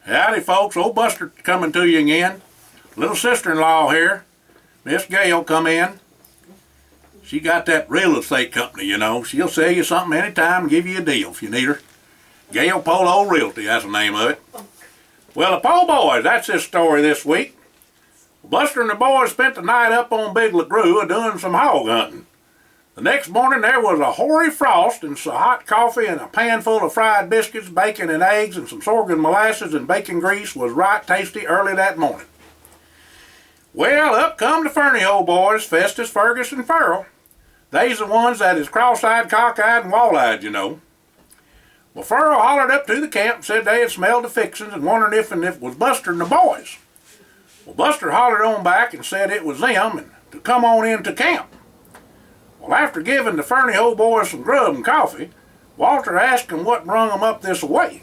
Howdy folks, old Buster coming to you again. Little sister-in-law here, Miss Gail, come in. She got that real estate company, you know. She'll sell you something anytime and give you a deal if you need her. Gail Polo Realty, that's the name of it. Well, the Poe Boys, that's his story this week. Buster and the boys spent the night up on Big LaGrew doing some hog hunting. The next morning there was a hoary frost and some hot coffee and a pan full of fried biscuits, bacon and eggs and some sorghum molasses and bacon grease was right tasty early that morning. Well, up come the Fernie old boys, Festus, Fergus, and Farrell. They's the ones that is cross-eyed, cock-eyed, and wall-eyed, you know. Well, Farrell hollered up to the camp and said they had smelled the fixings and wondered if it was Buster and the boys. Well, Buster hollered on back and said it was them and to come on into camp. Well, after giving the Fernie old boys some grub and coffee, Walter asked them what brung them up this way.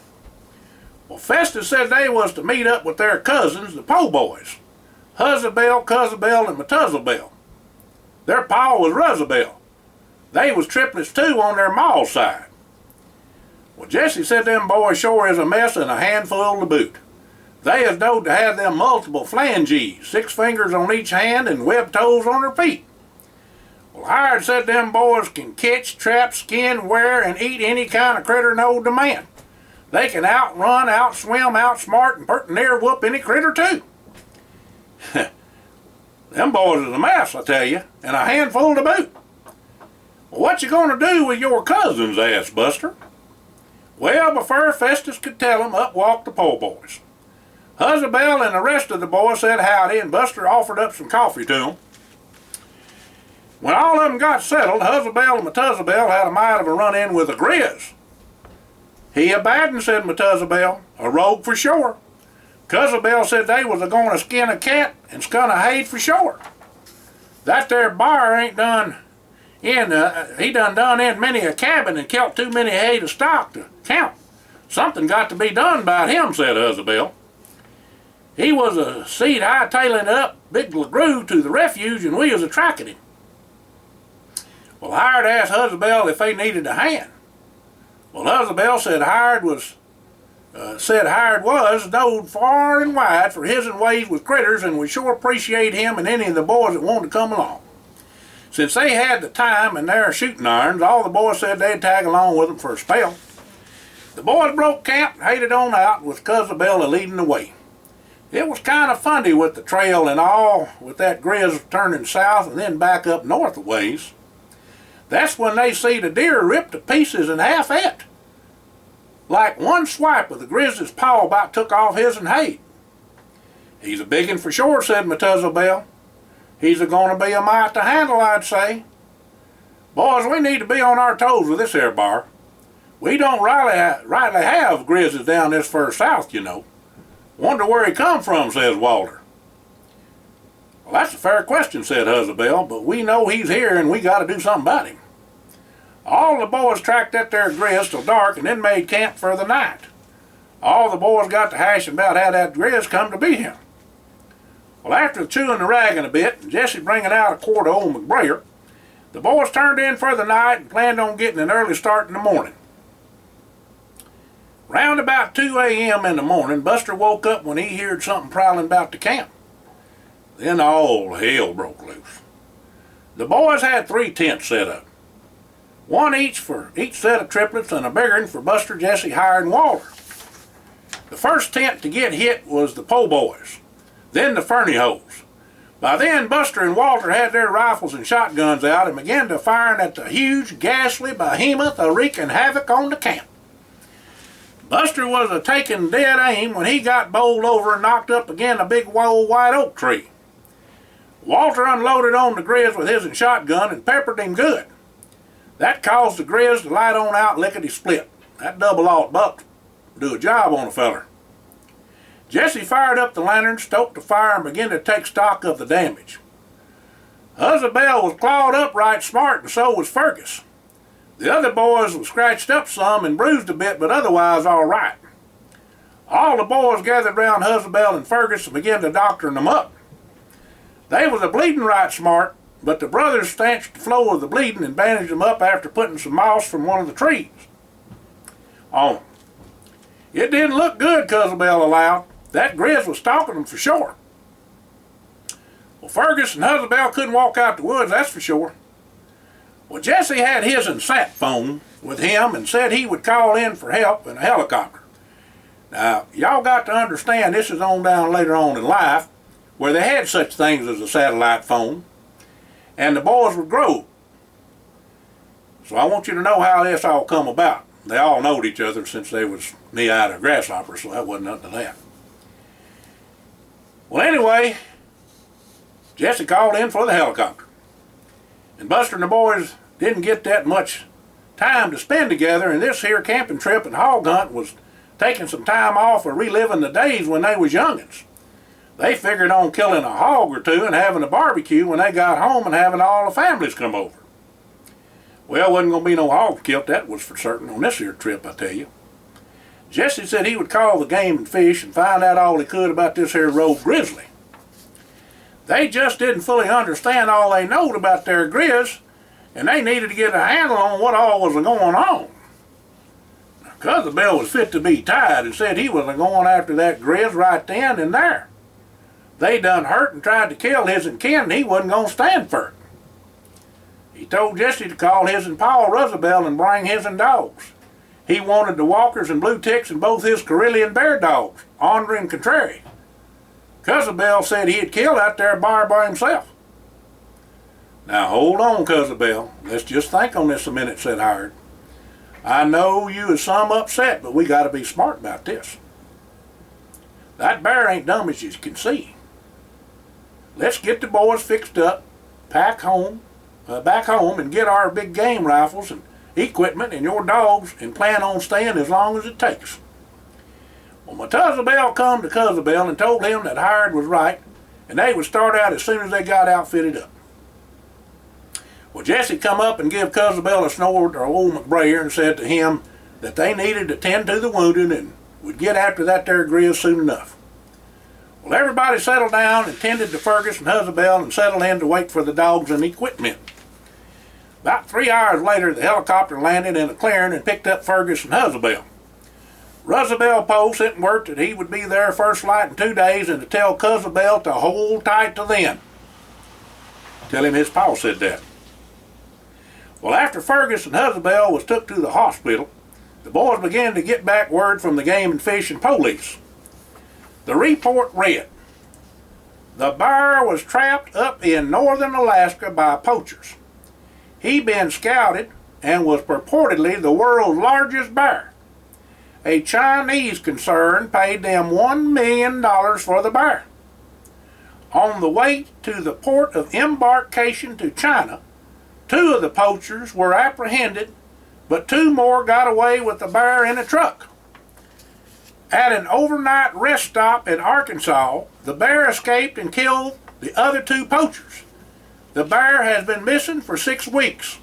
Well, Festus said they was to meet up with their cousins, the Poe Boys, Huzzabell, Cuzzabell, and Methuzzabell. Their pa was Ruzzabell. They was triplets too on their ma's side. Well, Jesse said them boys sure is a mess and a handful to boot. They is knowed to have them multiple phalanges, 6 fingers on each hand and webbed toes on their feet. Well, Hired said them boys can catch, trap, skin, wear, and eat any kind of critter known to man. They can outrun, outswim, outsmart, and pert near whoop any critter too. Them boys is a mess, I tell you, and a handful to boot. Well, what you gonna do with your cousins, asked Buster. Well, before Festus could tell him, up walked the Poe Boys. Huzzabell and the rest of the boys said howdy, and Buster offered up some coffee to them. When all of them got settled, Huzzabell and Methuzzabell had a mite of a run-in with a Grizz. He a baddin', said Methuzzabell, a rogue for sure. Cuzzabell said they was a-goin' to skin a cat and skun a hide for sure. That there bar ain't done in, he done in many a cabin and killed too many hay to stock to count. Something got to be done about him, said Huzzabell. He was a seed high-tailing up Big LaGrew to the refuge and we was a-tracking him. Well, Hired asked Huzzabell if they needed a hand. Well, Huzzabell said Hired was knowed far and wide for his and ways with critters and would sure appreciate him and any of the boys that wanted to come along. Since they had the time and their shooting irons, all the boys said they'd tag along with them for a spell. The boys broke camp and headed on out with Cuzzabell leading the way. It was kind of funny with the trail and all, with that Grizz turning south and then back up north a ways. That's when they see the deer ripped to pieces and half et. Like one swipe of the Grizz's paw about took off his and hate. He's a biggin' for sure, said Methuzzabell. He's a-gonna be a mite to handle, I'd say. Boys, we need to be on our toes with this here bar. We don't rightly have Grizzlies down this far south, you know. Wonder where he come from, says Walter. Well, that's a fair question, said Huzzabell, but we know he's here and we gotta do something about him. All the boys tracked that there Grizz till dark and then made camp for the night. All the boys got to hashing about how that Grizz come to be him. Well, after chewing the ragging a bit and Jesse bringing out a quart of old McBrayer, the boys turned in for the night and planned on getting an early start in the morning. Round about 2 a.m. in the morning, Buster woke up when he heard something prowling about the camp. Then all hell broke loose. The boys had 3 tents set up. One each for each set of triplets and a bigger one for Buster, Jesse, Hired, and Walter. The first tent to get hit was the Poe Boys, then the Fernie hoes. By then, Buster and Walter had their rifles and shotguns out and began to firing at the huge, ghastly behemoth wreaking havoc on the camp. Buster was taking dead aim when he got bowled over and knocked up against a big old white oak tree. Walter unloaded on the Grizz with his shotgun and peppered him good. That caused the Grizz to light on out lickety-split. That double-aught buck do a job on a feller. Jesse fired up the lantern, stoked the fire, and began to take stock of the damage. Huzzabell was clawed up right smart, and so was Fergus. The other boys was scratched up some and bruised a bit, but otherwise all right. All the boys gathered round Huzzabell and Fergus and began to doctoring them up. They was a-bleeding right smart, but the brothers stanched the flow of the bleeding and bandaged them up after putting some moss from one of the trees on them. It didn't look good, Cousin Bill allowed. That Grizz was stalking them for sure. Well, Fergus and Cousin Bill couldn't walk out the woods, that's for sure. Well, Jesse had his and sat phone with him and said he would call in for help in a helicopter. Now, y'all got to understand this is on down later on in life where they had such things as a satellite phone, and the boys were grown. So I want you to know how this all come about. They all knowed each other since they was knee-high to grasshoppers, so that wasn't nothing to that. Well, anyway, Jesse called in for the helicopter. And Buster and the boys didn't get that much time to spend together, and this here camping trip and hog hunt was taking some time off or reliving the days when they was youngins. They figured on killing a hog or two and having a barbecue when they got home and having all the families come over. Well, wasn't going to be no hog killed, that was for certain on this here trip, I tell you. Jesse said he would call the game and fish and find out all he could about this here road grizzly. They just didn't fully understand all they knowed about their grizz, and they needed to get a handle on what all was going on. Now, Cousin Bill was fit to be tied and said he wasn't going after that grizz right then and there. They done hurt and tried to kill his and kin, and he wasn't going to stand for it. He told Jesse to call his and Paul Roosevelt and bring his and dogs. He wanted the walkers and blue ticks and both his Carillion bear dogs, ornery and contrary. Cousin Bill said he'd kill out there bar by himself. Now hold on, Cousin Bill. Let's just think on this a minute, said Howard. I know you is some upset, but we got to be smart about this. That bear ain't dumb as you can see. Let's get the boys fixed up, back home and get our big game rifles and equipment and your dogs and plan on staying as long as it takes. Well, my Cousin Bill come to Cousin Bill and told him that Howard was right and they would start out as soon as they got outfitted up. Well, Jesse come up and give Cousin Bill a snore to old McBrayer and said to him that they needed to tend to the wounded and would get after that there grizz soon enough. Well, everybody settled down and tended to Fergus and Cousin Bill and settled in to wait for the dogs and equipment. About 3 hours later, the helicopter landed in a clearing and picked up Fergus and Cousin Bill. Roosevelt Poe sent word that he would be there first light in 2 days and to tell Cousin Bill to hold tight to then. Tell him his pa said that. Well, after Fergus and Cousin Bill was took to the hospital, the boys began to get back word from the game and fish and police. The report read, the bear was trapped up in northern Alaska by poachers. He been scouted and was purportedly the world's largest bear. A Chinese concern paid them $1 million for the bear. On the way to the port of embarkation to China, 2 of the poachers were apprehended, but 2 more got away with the bear in a truck. At an overnight rest stop in Arkansas, the bear escaped and killed the other 2 poachers. The bear has been missing for 6 weeks.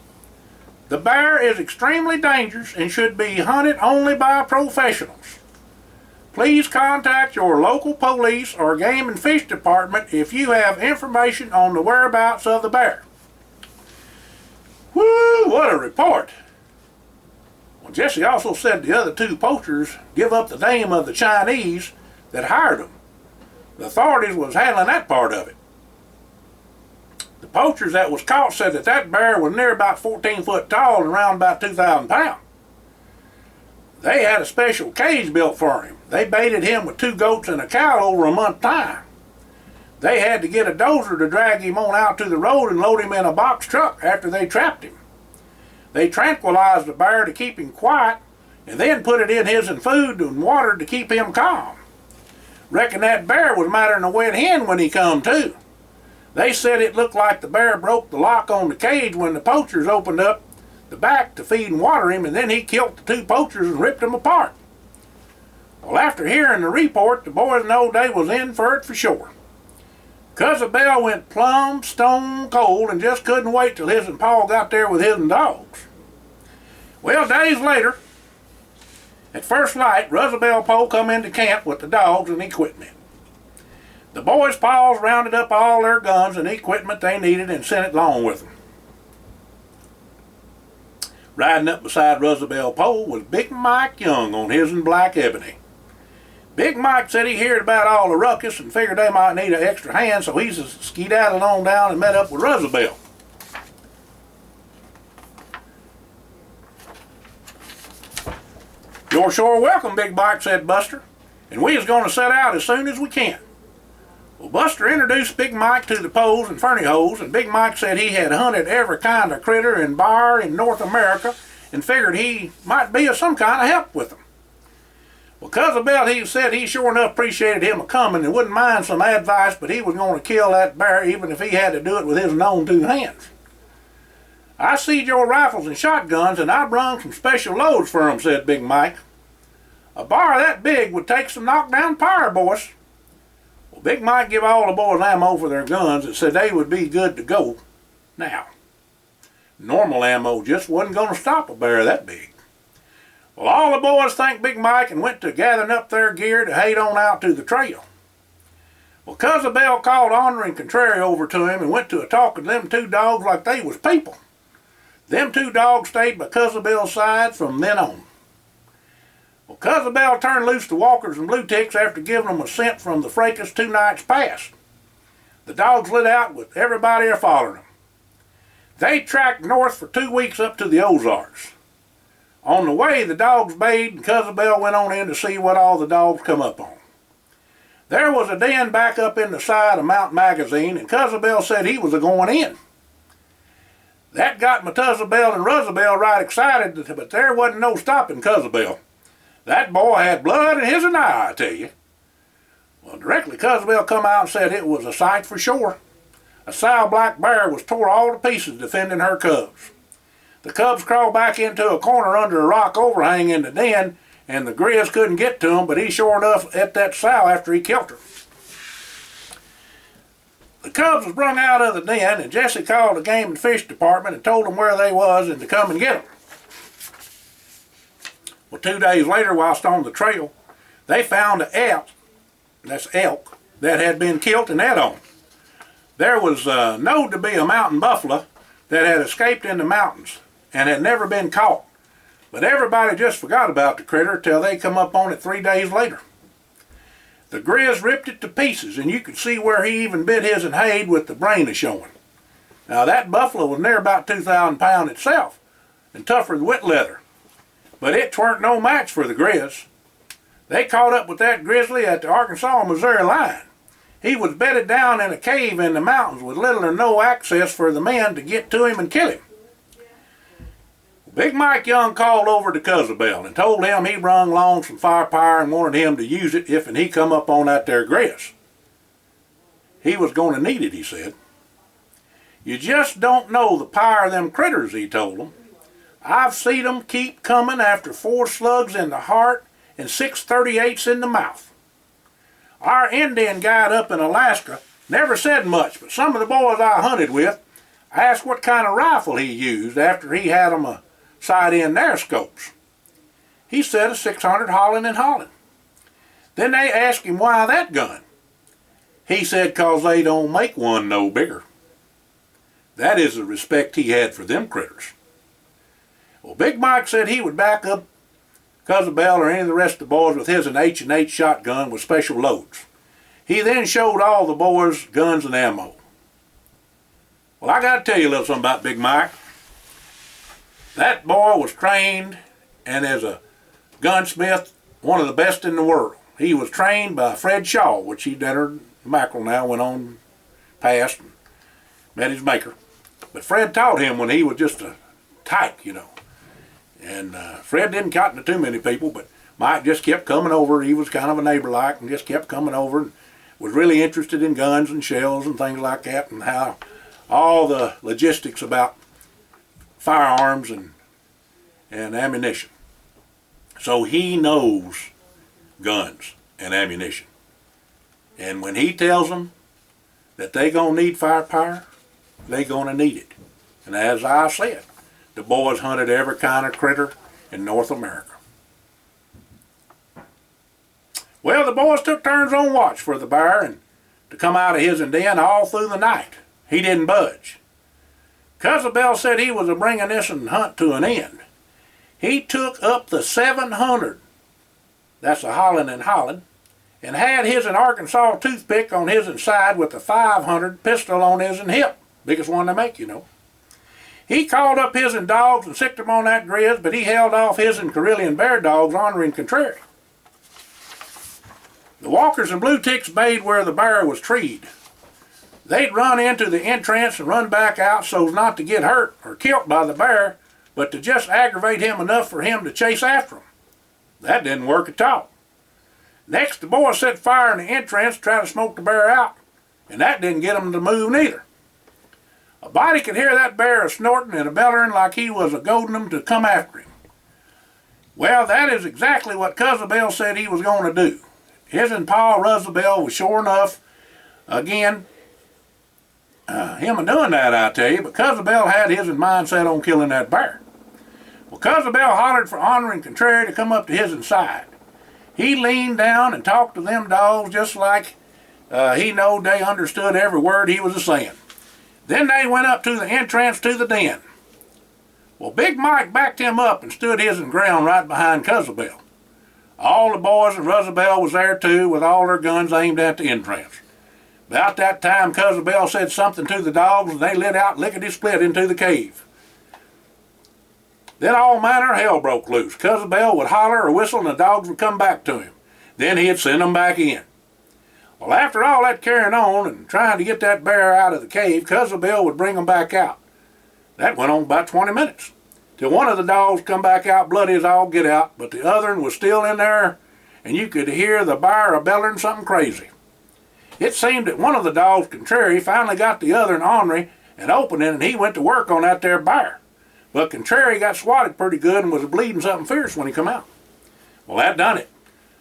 The bear is extremely dangerous and should be hunted only by professionals. Please contact your local police or game and fish department if you have information on the whereabouts of the bear. Whoo, what a report! Well, Jesse also said the other 2 poachers give up the name of the Chinese that hired them. The authorities was handling that part of it. The poachers that was caught said that that bear was near about 14 foot tall and around about 2,000 pounds. They had a special cage built for him. They baited him with 2 goats and a cow over a month time. They had to get a dozer to drag him on out to the road and load him in a box truck after they trapped him. They tranquilized the bear to keep him quiet and then put it in his and food and water to keep him calm. Reckon that bear was madder'n a wet hen when he come to. They said it looked like the bear broke the lock on the cage when the poachers opened up the back to feed and water him, and then he killed the 2 poachers and ripped them apart. Well, after hearing the report, the boys knowed they was in for it for sure. Cousin Bill went plumb stone cold and just couldn't wait till his and Paul got there with his and dogs. Well, days later, at first light, Roosevelt Poe come into camp with the dogs and equipment. The boys' paws rounded up all their guns and equipment they needed and sent it along with them. Riding up beside Roosevelt Poe was Big Mike Young on his and Black Ebony. Big Mike said he heard about all the ruckus and figured they might need an extra hand, so he's skedaddled on down and met up with Roosevelt. "You're sure welcome, Big Mike," said Buster, "and we is going to set out as soon as we can." Well, Buster introduced Big Mike to the Poes and Fernyhoes, and Big Mike said he had hunted every kind of critter and bar in North America and figured he might be of some kind of help with them. Well, Cousin Bill, he said he sure enough appreciated him a-coming and wouldn't mind some advice, but he was going to kill that bear even if he had to do it with his own 2 hands. "I seed your rifles and shotguns, and I brung some special loads for 'em," said Big Mike. "A bar that big would take some knockdown power, boys." Well, Big Mike give all the boys ammo for their guns and said they would be good to go now. Normal ammo just wasn't going to stop a bear that big. Well, all the boys thanked Big Mike and went to gathering up their gear to head on out to the trail. Well, Cousin Bill called Honor and Contrary over to him and went to a talk with them 2 dogs like they was people. Them 2 dogs stayed by Cousin Bill's side from then on. Well, Cousin Bill turned loose the Walkers and Blue Ticks after giving them a scent from the fracas 2 nights past. The dogs lit out with everybody following them. They tracked north for 2 weeks up to the Ozarks. On the way, the dogs bayed and Cousin Bill went on in to see what all the dogs come up on. There was a den back up in the side of Mount Magazine, and Cousin Bill said he was a-going in. That got my Cousin Bill and Roosevelt right excited, but there wasn't no stopping Cousin Bill. That boy had blood in his eye, I tell you. Well, directly Cousin Bill come out and said it was a sight for sure. A sow black bear was tore all to pieces defending her cubs. The cubs crawled back into a corner under a rock overhang in the den, and the Grizz couldn't get to him, but he sure enough ate that sow after he killed her. The cubs was brung out of the den, and Jesse called the Game and Fish Department and told them where they was and to come and get them. Well, 2 days later, whilst on the trail, they found an elk, that had been killed and that on. There was known to be a mountain buffalo that had escaped in the mountains and had never been caught. But everybody just forgot about the critter till they come up on it 3 days later. The Grizz ripped it to pieces, and you could see where he even bit his and hayed with the brain a-showing. Now that buffalo was near about 2,000 pounds itself, and tougher than wet leather. But it weren't no match for the Grizz. They caught up with that grizzly at the Arkansas-Missouri line. He was bedded down in a cave in the mountains with little or no access for the men to get to him and kill him. Big Mike Young called over to Cousin Bill and told him he brung along some firepower and wanted him to use it if and he come up on that there Grizz. He was going to need it, he said. "You just don't know the power of them critters," he told him. "I've seen them keep coming after 4 slugs in the heart and 6 .38s in the mouth. Our Indian guide up in Alaska never said much, but some of the boys I hunted with asked what kind of rifle he used after he had them sight in their scopes. He said a 600 Holland and Holland. Then they asked him why that gun. He said 'cause they don't make one no bigger. That is the respect he had for them critters. Well, Big Mike said he would back up Cousin Bill or any of the rest of the boys with his H&H shotgun with special loads. He then showed all the boys guns and ammo. Well, I got to tell you a little something about Big Mike. That boy was trained, and as a gunsmith, one of the best in the world. He was trained by Fred Shaw, which he entered Mackerel now, went on past and met his maker. But Fred taught him when he was just a tyke, you know. And Fred didn't cotton to too many people, but Mike just kept coming over. He was kind of a neighbor-like and just kept coming over and was really interested in guns and shells and things like that and how all the logistics about firearms and ammunition. So he knows guns and ammunition. And when he tells them that they gonna need firepower, they gonna need it. And as I said, the boys hunted every kind of critter in North America. Well, the boys took turns on watch for the bear and to come out of his den all through the night. He didn't budge. Cousin Bill said he was bringing this hunt to an end. He took up the 700, that's a Holland and Holland, and had his Arkansas toothpick on his side with a 500 pistol on his hip, biggest one they make, you know. He called up his dogs and sicked them on that grizz, but he held off his Karelian bear dogs, Ornery and Contrary. The walkers and blue ticks bayed where the bear was treed. They'd run into the entrance and run back out so as not to get hurt or killed by the bear, but to just aggravate him enough for him to chase after him. That didn't work at all. Next, the boys set fire in the entrance to try to smoke the bear out, and that didn't get them to move neither. A body could hear that bear a snorting and a bellering like he was a goading them to come after him. Well, that is exactly what Cousin Bill said he was going to do. His and Pa Roosevelt was sure enough, again, him a doing that, I tell you, but Cousin Bill had his mind set on killing that bear. Well, Cousin Bill hollered for Ornery and Contrary to come up to his side. He leaned down and talked to them dogs just like he knowed they understood every word he was a-saying. Then they went up to the entrance to the den. Well, Big Mike backed him up and stood his ground right behind Cousin Bill. All the boys and Roosevelt was there too, with all their guns aimed at the entrance. About that time, Cousin Bill said something to the dogs, and they lit out lickety-split into the cave. Then all manner of hell broke loose. Cousin Bill would holler or whistle, and the dogs would come back to him. Then he'd send them back in. Well, after all that carrying on and trying to get that bear out of the cave, Cousin Bill would bring them back out. That went on about 20 minutes. Till one of the dogs come back out bloody as all get out, but the other one was still in there, and you could hear the bear a-bellering something crazy. It seemed that one of the dogs, Contrary, finally got the other, Ornery, and opened it, and he went to work on that there bear. But Contrary got swatted pretty good and was bleeding something fierce when he come out. Well, that done it.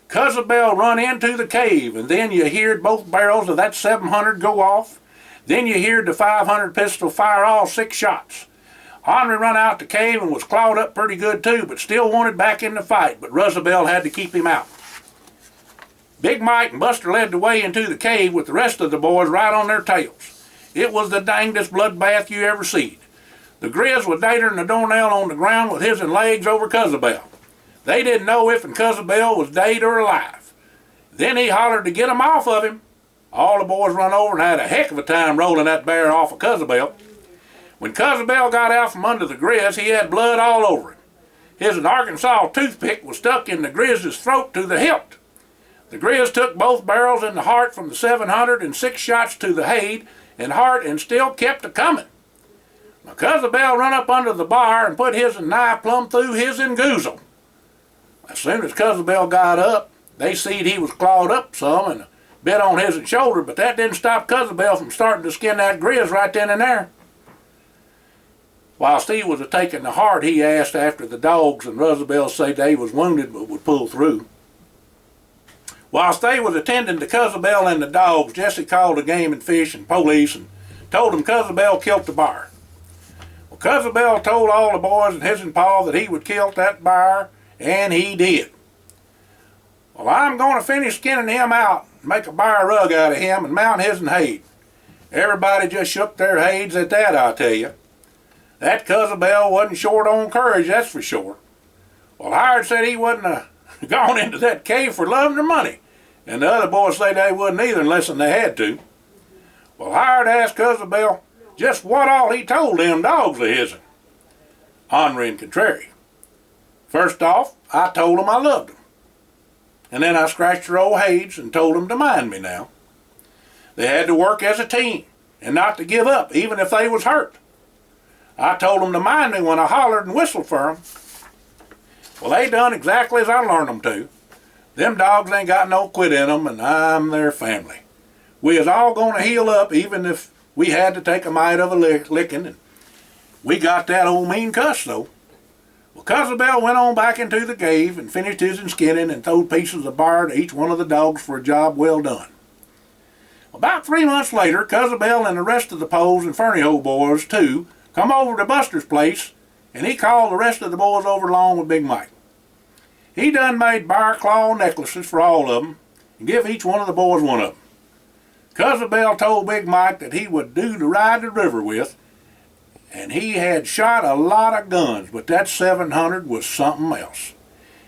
Cousin Bill run into the cave, and then you heard both barrels of that 700 go off. Then you heard the 500 pistol fire all 6 shots. Ornery run out the cave and was clawed up pretty good too, but still wanted back in the fight, but Roosevelt had to keep him out. Big Mike and Buster led the way into the cave with the rest of the boys right on their tails. It was the dangdest bloodbath you ever seed. The Grizz was datering the doornail on the ground with his legs over Cousin Bill. They didn't know if Cousin Bill was dead or alive. Then he hollered to get him off of him. All the boys run over and had a heck of a time rolling that bear off of Cousin Bill. When Cousin Bill got out from under the Grizz, he had blood all over him. His Arkansas toothpick was stuck in the Grizz's throat to the hilt. The Grizz took both barrels in the heart from the 700 and 6 shots to the head and heart and still kept a-coming. Now, Cousin Bill run up under the bar and put his knife plumb through his goozle. As soon as Cousin Bill got up, they seed he was clawed up some and bit on his shoulder, but that didn't stop Cousin Bill from starting to skin that Grizz right then and there. Whilst he was taking the heart, he asked after the dogs, and Roosevelt said they was wounded but would pull through. Whilst they was attending to Cousin Bill and the dogs, Jesse called the game and fish and police and told them Cousin Bill killed the bear. Well, Cousin Bill told all the boys and his and Pa that he would kill that bear, and he did. Well, I'm going to finish skinning him out and make a bear rug out of him and mount his hide. Everybody just shook their heads at that, I tell you. That Cousin Bill wasn't short on courage, that's for sure. Well, Howard said he wasn't gone into that cave for loving or money, and the other boys said they wouldn't either unless they had to. Well, Howard asked Cousin Bill just what all he told them dogs of his'n, Ornery and Contrary. First off, I told them I loved them, and then I scratched their old heads and told them to mind me now. They had to work as a team and not to give up, even if they was hurt. I told them to mind me when I hollered and whistled for them. Well, they done exactly as I learned them to. Them dogs ain't got no quit in them, and I'm their family. We is all going to heal up, even if we had to take a mite of a licking, and we got that old mean cuss, though. Well, Cousin Bill went on back into the cave and finished his skinning and throwed pieces of bar to each one of the dogs for a job well done. About 3 months later, Cousin Bill and the rest of the Poes and Fernie Hole boys, too, come over to Buster's place, and he called the rest of the boys over along with Big Mike. He done made bear claw necklaces for all of them, and give each one of the boys one of them. Cousin Bill told Big Mike that he would do to ride the river with, and he had shot a lot of guns, but that 700 was something else.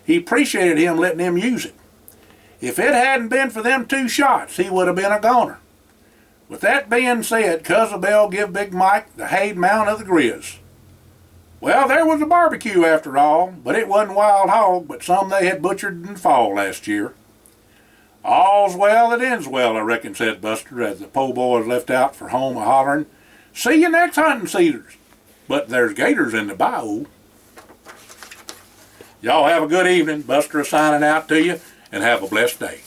He appreciated him letting him use it. If it hadn't been for them 2 shots, he would have been a goner. With that being said, Cousin Bill give Big Mike the Hayed mount of the Grizz. Well, there was a barbecue after all, but it wasn't wild hog, but some they had butchered in the fall last year. All's well that ends well, I reckon, said Buster, as the Poe Boys left out for home a-hollering, "See you next hunting seasons, but there's gators in the bayou." Y'all have a good evening. Buster is signing out to you, and have a blessed day.